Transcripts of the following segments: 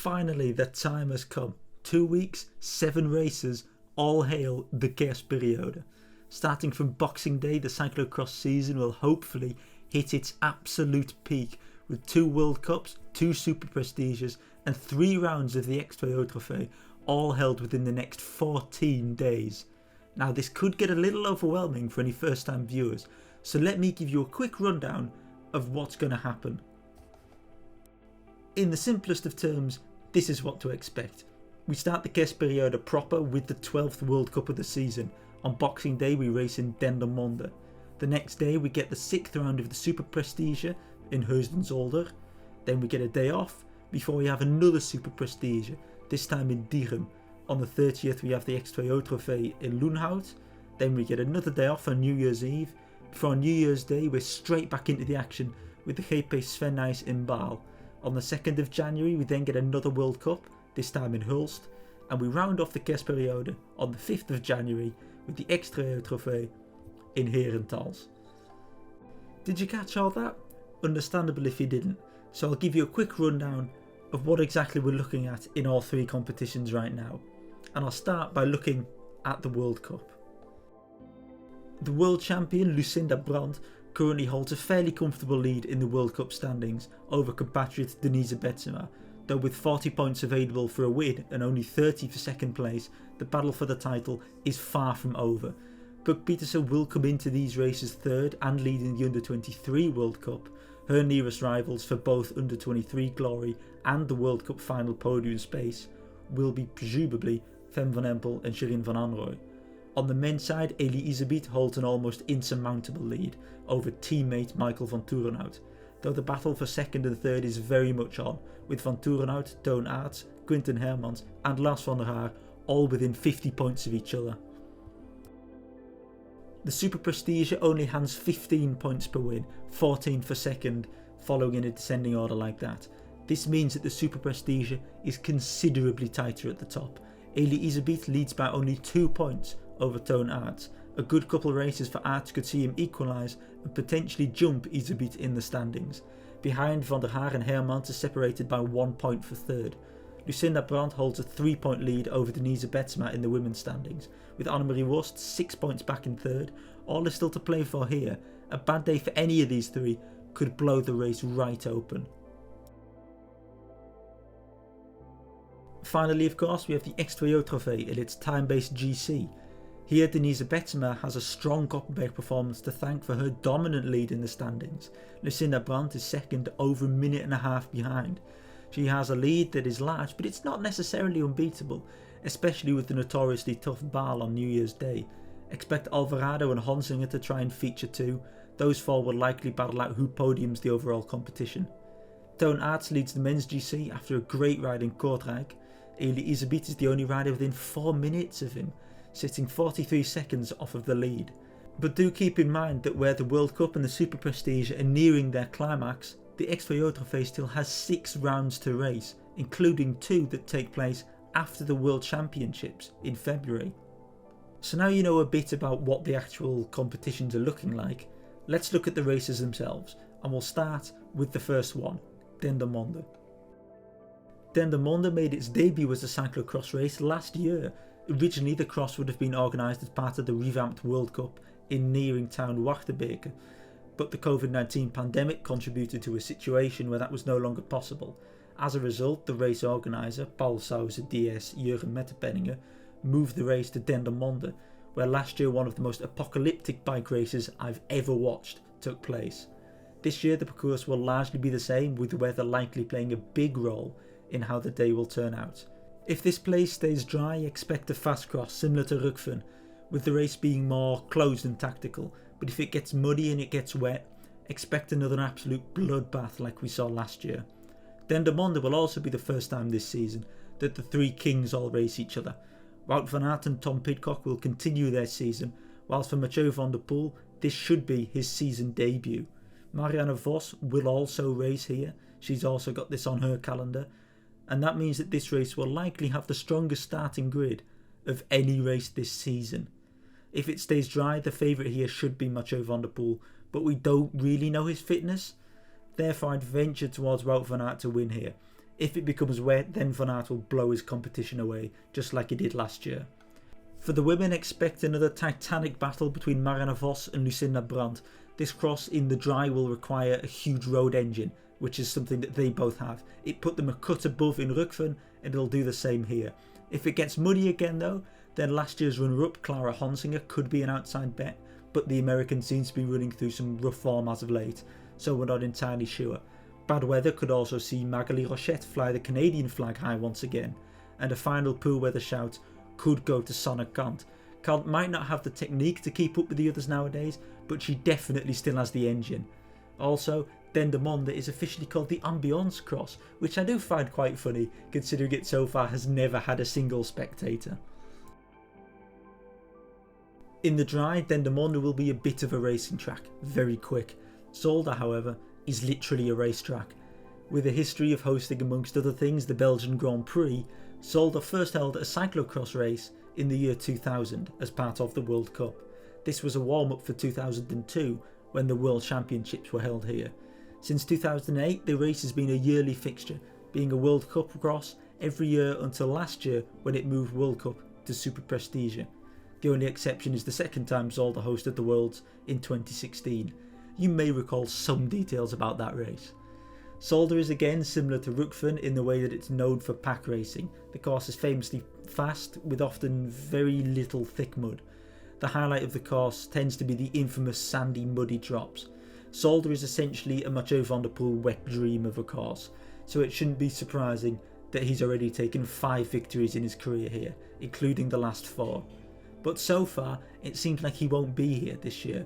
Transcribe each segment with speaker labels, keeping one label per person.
Speaker 1: Finally, the time has come. 2 weeks, 7 races, all hail the Kerstperiode. Starting from Boxing Day, the cyclocross season will hopefully hit its absolute peak with 2 World Cups, 2 Super Prestiges and 3 rounds of the X2O all held within the next 14 days. Now this could get a little overwhelming for any first time viewers, so let me give you a quick rundown of what's going to happen. In the simplest of terms, this is what to expect. We start the Kerstperiode proper with the 12th World Cup of the season. On Boxing Day we race in Mond. The next day we get the 6th round of the Super Prestige in Heusden-Zolder. Then we get a day off before we have another Super Prestige, this time in Dieren. On the 30th we have the X2O in Luhnhout. Then we get another day off on New Year's Eve. Before on New Year's Day we're straight back into the action with the CapePace Sven in Baal. On the 2nd of January we then get another World Cup, this time in Hulst, and we round off the Kerstperiode on the 5th of January with the X2O in Herentals. Did you catch all that? Understandable if you didn't, so I'll give you a quick rundown of what exactly we're looking at in all 3 competitions right now, and I'll start by looking at the World Cup. The world champion Lucinda Brandt currently holds a fairly comfortable lead in the World Cup standings over compatriot Denise Betsema, though with 40 points available for a win and only 30 for second place, the battle for the title is far from over. Brooke Peterson will come into these races third and leading the Under-23 World Cup. Her nearest rivals for both Under-23 glory and the World Cup final podium space will be presumably Fem van Empel and Shirin van Anrooy. On the men's side, Elie Iserbyt holds an almost insurmountable lead over teammate Michael van Turenhout, though the battle for second and third is very much on, with Van Turenhout, Toon Aerts, Quinten Hermans and Lars van der Haar all within 50 points of each other. The Super Prestige only hands 15 points per win, 14 for second, following in a descending order like that. This means that the Super Prestige is considerably tighter at the top. Elie Iserbyt leads by only 2 points over Toon Aerts. A good couple of races for Aerts could see him equalise and potentially jump Iserbyt in the standings. Behind, Van der Haar and Hermans are separated by 1 point for third. Lucinda Brandt holds a 3-point lead over Denise Betsema in the women's standings, with Annemarie Worst 6 points back in third. All is still to play for here. A bad day for any of these 3 could blow the race right open. Finally, of course, we have the X2O in its time-based GC. Here Denise Betsema has a strong Koppenberg performance to thank for her dominant lead in the standings. Lucinda Brandt is second, over a minute and a half behind. She has a lead that is large, but it's not necessarily unbeatable, especially with the notoriously tough Baal on New Year's Day. Expect Alvarado and Honsinger to try and feature too. Those 4 will likely battle out who podiums the overall competition. Toon Aerts leads the men's GC after a great ride in Kortrijk. Elie Iserbyt is the only rider within 4 minutes of him, sitting 43 seconds off of the lead. But do keep in mind that where the World Cup and the Super Prestige are nearing their climax, the X2O still has 6 rounds to race, including 2 that take place after the World Championships in February. So now you know a bit about what the actual competitions are looking like, let's look at the races themselves, and we'll start with the first one, Dendermonde. Dendermonde made its debut as a cyclocross race last year. Originally the cross would have been organised as part of the revamped World Cup in nearing town Wachtebeke, but the COVID-19 pandemic contributed to a situation where that was no longer possible. As a result, the race organiser, Paul Sauze DS Jurgen Mettepenninger, moved the race to Dendermonde, where last year one of the most apocalyptic bike races I've ever watched took place. This year the parcours will largely be the same, with weather likely playing a big role in how the day will turn out. If this place stays dry, expect a fast cross similar to Rukven, with the race being more closed and tactical, but if it gets muddy and it gets wet, expect another absolute bloodbath like we saw last year. Dendermonde will also be the first time this season that the 3 kings all race each other. Wout van Aert and Tom Pidcock will continue their season, whilst for Mathieu van der Poel this should be his season debut. Marianne Vos will also race here, she's also got this on her calendar, and that means that this race will likely have the strongest starting grid of any race this season. If it stays dry, the favourite here should be Mathieu van der Poel, but we don't really know his fitness. Therefore I'd venture towards Wout van Aert to win here. If it becomes wet, then Van Aert will blow his competition away, just like he did last year. For the women, expect another titanic battle between Marianne Vos and Lucinda Brandt. This cross in the dry will require a huge road engine, which is something that they both have. It put them a cut above in Rukven, and it'll do the same here. If it gets muddy again though, then last year's runner-up Clara Honsinger could be an outside bet, but the American seems to be running through some rough form as of late, so we're not entirely sure. Bad weather could also see Magali Rochette fly the Canadian flag high once again, and a final poor weather shout could go to Sanne Cant. Cant might not have the technique to keep up with the others nowadays, but she definitely still has the engine. Also, Dendermonde is officially called the Ambiance Cross, which I do find quite funny, considering it so far has never had a single spectator. In the dry, Dendermonde will be a bit of a racing track, very quick. Zolder, however, is literally a racetrack. With a history of hosting, amongst other things, the Belgian Grand Prix, Zolder first held a cyclocross race in the year 2000 as part of the World Cup. This was a warm-up for 2002 when the World Championships were held here. Since 2008, the race has been a yearly fixture, being a World Cup cross every year until last year when it moved World Cup to Super Prestige. The only exception is the second time Zolder hosted the Worlds in 2016. You may recall some details about that race. Zolder is again similar to Rukven in the way that it's known for pack racing. The course is famously fast with often very little thick mud. The highlight of the course tends to be the infamous sandy muddy drops. Zolder is essentially a Mathieu van der Poel wet dream of a course, so it shouldn't be surprising that he's already taken 5 victories in his career here, including the last 4. But so far, it seems like he won't be here this year.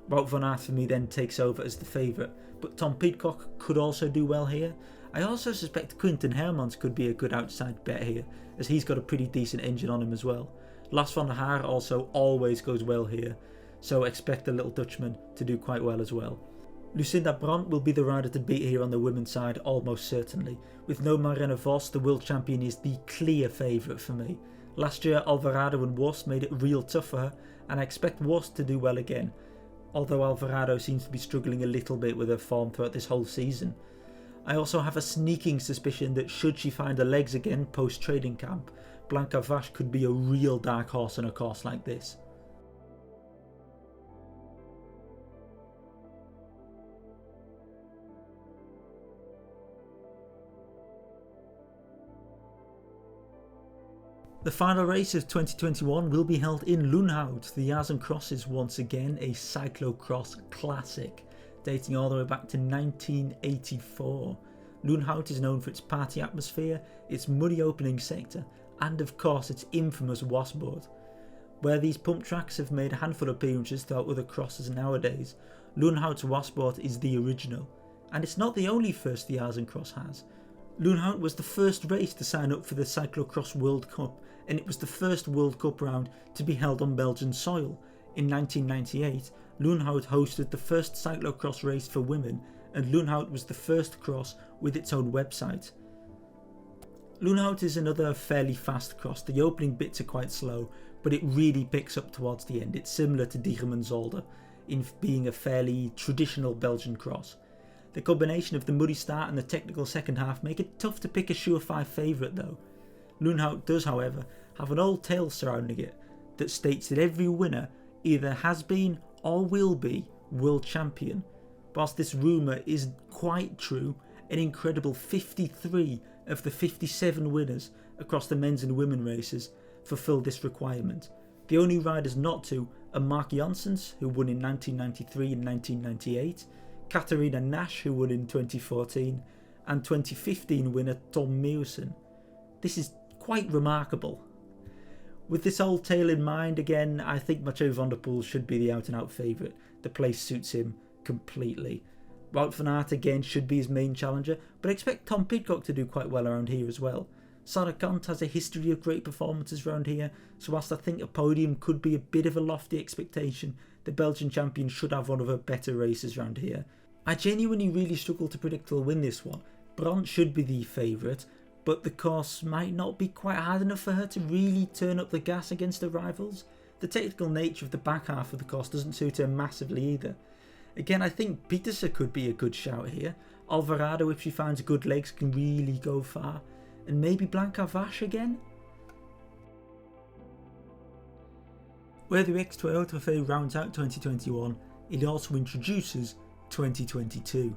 Speaker 1: Wout van Aert for me then takes over as the favourite, but Tom Pidcock could also do well here. I also suspect Quinten Hermans could be a good outside bet here, as he's got a pretty decent engine on him as well. Lars van der Haar also always goes well here, so expect the little Dutchman to do quite well as well. Lucinda Brandt will be the rider to beat here on the women's side almost certainly. With no Marianne Vos, the world champion is the clear favourite for me. Last year Alvarado and Wurst made it real tough for her, and I expect Wurst to do well again, although Alvarado seems to be struggling a little bit with her form throughout this whole season. I also have a sneaking suspicion that should she find her legs again post training camp, Blanca Vache could be a real dark horse on a course like this. The final race of 2021 will be held in Luhnhout. The Yazen Cross is once again a cyclocross classic, dating all the way back to 1984. Luhnhout is known for its party atmosphere, its muddy opening sector, and of course its infamous washboard. Where these pump tracks have made a handful of appearances throughout other crosses nowadays, Luhnhout's washboard is the original, and it's not the only first the Yazen Cross has. Luhnhout was the first race to sign up for the Cyclocross World Cup, and it was the first World Cup round to be held on Belgian soil. In 1998, Luhnhout hosted the first cyclocross race for women, and Luhnhout was the first cross with its own website. Luhnhout is another fairly fast cross. The opening bits are quite slow, but it really picks up towards the end. It's similar to Diegem and Zolder in being a fairly traditional Belgian cross. The combination of the muddy start and the technical second half make it tough to pick a surefire favourite though. Luhnhout does, however, have an old tale surrounding it that states that every winner either has been or will be world champion. Whilst this rumour isn't quite true, an incredible 53 of the 57 winners across the men's and women races fulfil this requirement. The only riders not to are Mark Janssens, who won in 1993 and 1998, Catharina Nash, who won in 2014, and 2015 winner Tom Meusen. This is quite remarkable. With this old tale in mind, again, I think Mathieu van der Poel should be the out-and-out favourite. The place suits him completely. Wout van Aert again should be his main challenger, but I expect Tom Pidcock to do quite well around here as well. Sanne Cant has a history of great performances around here, so whilst I think a podium could be a bit of a lofty expectation, the Belgian champion should have one of her better races around here. I genuinely really struggle to predict who'll win this one. Brandt should be the favourite, but the course might not be quite hard enough for her to really turn up the gas against her rivals. The technical nature of the back half of the course doesn't suit her massively either. Again, I think Pieterse could be a good shout here. Alvarado, if she finds good legs, can really go far. And maybe Blanca Vache again? Where the X2O rounds out 2021, it also introduces 2022.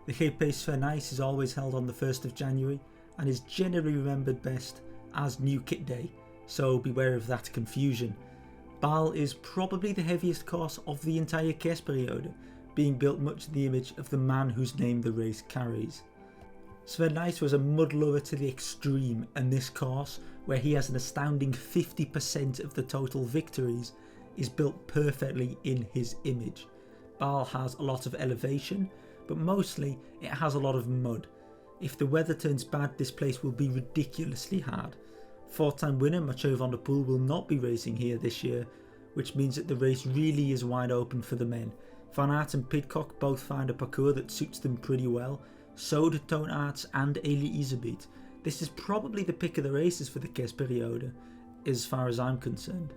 Speaker 1: The CapePace Fair Nice is always held on the 1st of January and is generally remembered best as New Kit Day, so beware of that confusion. Bâle is probably the heaviest course of the entire Kerstperiode, being built much in the image of the man whose name the race carries. Sven Nys was a mud lover to the extreme, and this course, where he has an astounding 50% of the total victories, is built perfectly in his image. Bâle has a lot of elevation, but mostly it has a lot of mud. If the weather turns bad, this place will be ridiculously hard. Four-time winner Mathieu van der Poel will not be racing here this year, which means that the race really is wide open for the men. Van Aert and Pidcock both find a parcours that suits them pretty well, so do Toon Aerts and Elie Iserbyt. This is probably the pick of the races for the Kerstperiode, as far as I'm concerned.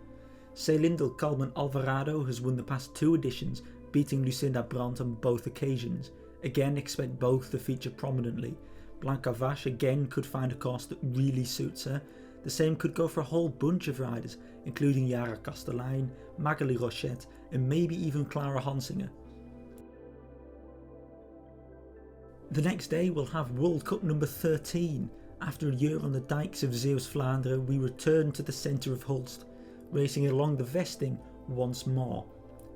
Speaker 1: Ceylindel Kalman Alvarado has won the past 2 editions, beating Lucinda Brandt on both occasions. Again, expect both to feature prominently. Blanca Vache again could find a course that really suits her. The same could go for a whole bunch of riders, including Yara Kastelein, Magali Rochette, and maybe even Clara Honsinger. The next day we'll have World Cup number 13. After a year on the dikes of Zeeuws-Vlaanderen, we return to the centre of Hulst, racing along the vesting once more.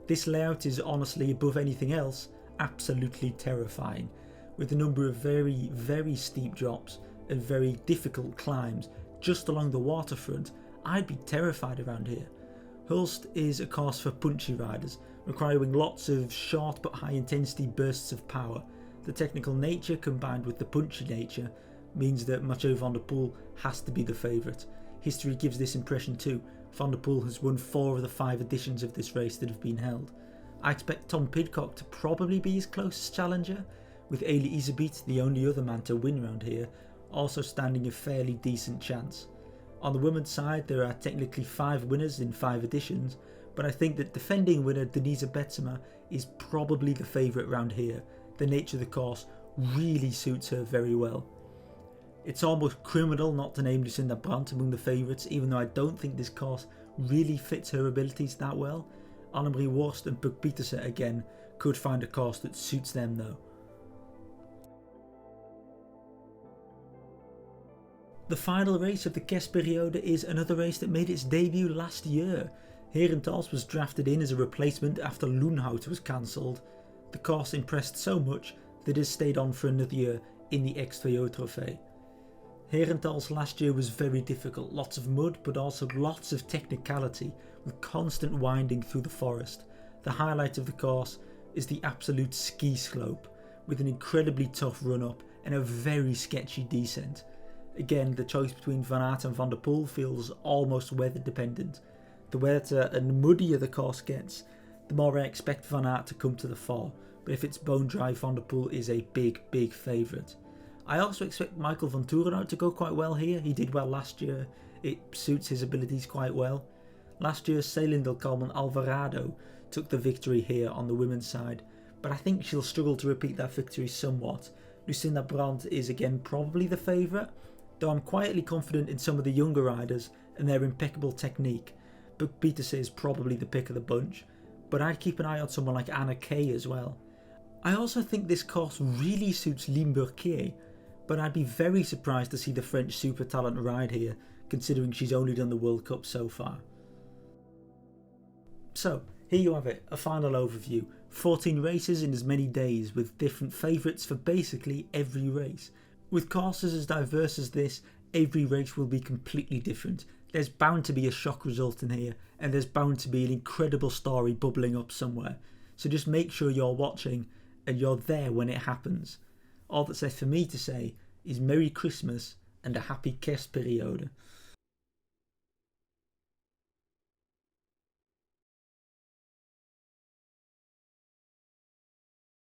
Speaker 1: This layout is honestly, above anything else, absolutely terrifying, with a number of very, very steep drops and very difficult climbs just along the waterfront. I'd be terrified around here. Hulst is a course for punchy riders, requiring lots of short but high intensity bursts of power. The technical nature combined with the punchy nature means that Mathieu van der Poel has to be the favourite. History gives this impression too. Van der Poel has won 4 of the 5 editions of this race that have been held. I expect Tom Pidcock to probably be his closest challenger, with Elie Iserbyt, the only other man to win round here, also standing a fairly decent chance. On the women's side, there are technically 5 winners in 5 editions, but I think that defending winner Denise Betsema is probably the favourite round here. The nature of the course really suits her very well. It's almost criminal not to name Lucinda Brandt among the favourites, even though I don't think this course really fits her abilities that well. Annemarie Worst and Puk Pieterse again could find a course that suits them though. The final race of the Kerstperiode is another race that made its debut last year. Herentals was drafted in as a replacement after Luhnhout was cancelled. The course impressed so much that it has stayed on for another year in the X2O. Herentals last year was very difficult, lots of mud but also lots of technicality with constant winding through the forest. The highlight of the course is the absolute ski slope with an incredibly tough run up and a very sketchy descent. Again, the choice between Van Aert and Van der Poel feels almost weather dependent. The wetter and muddier the course gets, the more I expect Van Aert to come to the fore, but if it's bone dry, Van der Poel is a big favourite. I also expect Michael van Toerenhout to go quite well here. He did well last year, it suits his abilities quite well. Last year, Ceylindel Kalman Alvarado took the victory here on the women's side, but I think she'll struggle to repeat that victory somewhat. Lucinda Brandt is again probably the favourite, though I'm quietly confident in some of the younger riders and their impeccable technique. Puk Pieterse is probably the pick of the bunch, but I'd keep an eye on someone like Anna Kay as well. I also think this course really suits Limburg-Kier, but I'd be very surprised to see the French super talent ride here, considering she's only done the World Cup so far. So, here you have it, a final overview. 14 races in as many days, with different favourites for basically every race. With courses as diverse as this, every race will be completely different. There's bound to be a shock result in here, and there's bound to be an incredible story bubbling up somewhere. So just make sure you're watching and you're there when it happens. All that's left for me to say is Merry Christmas and a happy Kerstperiode.